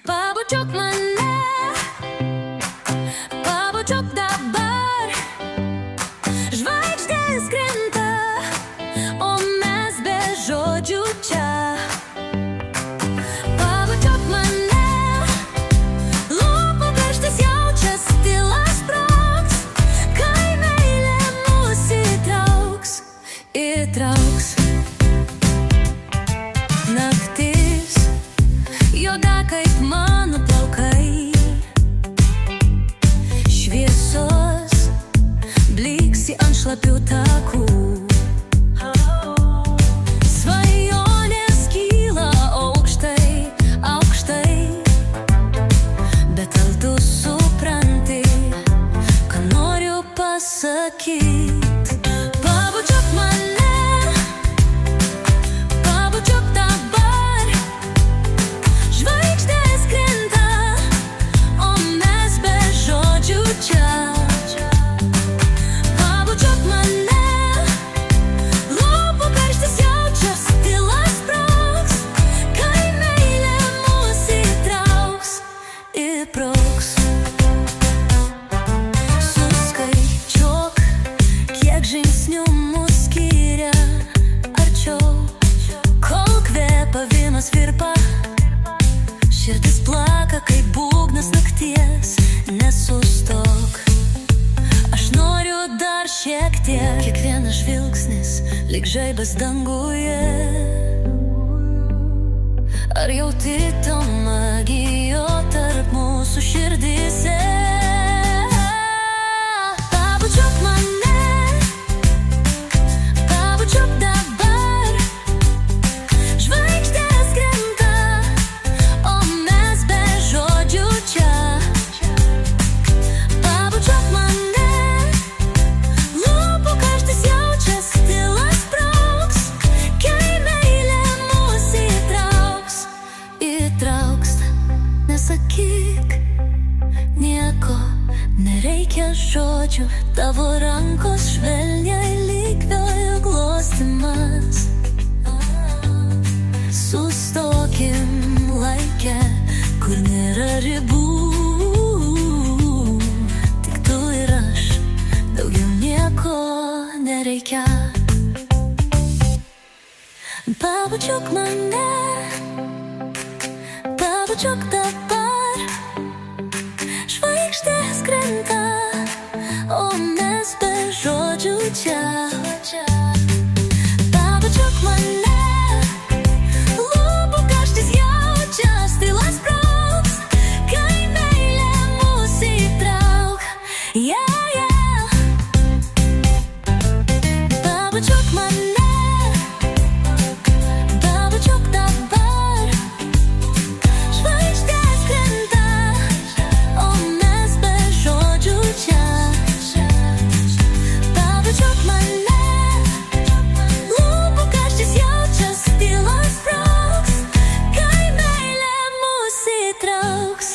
Pabučiuok mane, pabučiuok dabar. Žvaigždės krinta, o mes be žodžių čia. Pabučiuok mane, lūpų karštis jaučias, tyla sprogs, kai meilė mus įtrauks. Naktis juoda kaip mano plaukai, šviesos blyksi ant šlapių takų. Svajonės kyla aukštai, aukštai, bet ar tu supranti, ką noriu pasakyt? Pabučiuok mane, pabučiuok dabar. Žvaigždės krinta, o mes be žodžių čia. Pabučiuok mane, lūpų karštis jaučias, tyla sprogs, kai meilė mus įtrauks, įbrauks. Suskaičiuok, kiek žingsnių mus skiria arčiau, kol kvėpavimas virpa, širdis plaka kaip būgnas nakties. Nesustok, aš noriu dar šiek tiek. Kiekvienas žvilgsnis lyg žaibas danguje. Ar jauti to magijo tarp mūsų širdyse? Pabučiuok mane, pabučiuok dabar. Žvaigždės krinta, o mes be žodžių čia. Pabučiuok mane, lūpų karštis jaučias, tyla sprogs, kai meilė mus įtrauks. Nesakyk nieko, nereikia žodžių, tavo rankos švelniai lyg vėjo glostymas. Sustokim laike, kur nėra ribų, tik tu ir aš, daugiau nieko nereikia. Pabučiuok mane, pabučiuok dabar. Žvaigždės krinta, o mes be žodžių čia. Pabučiuok mane, lūpų karštis jaučias, tyla sprogs, kai meilė mus įtrauk. Pabučiuok mane, pabučiuok dabar. Žvaigždės krinta, o mes be žodžių čia. Pabučiuok mane, lūpų karštis jaučias, tyla sprogs, kai meilė mus įtrauks.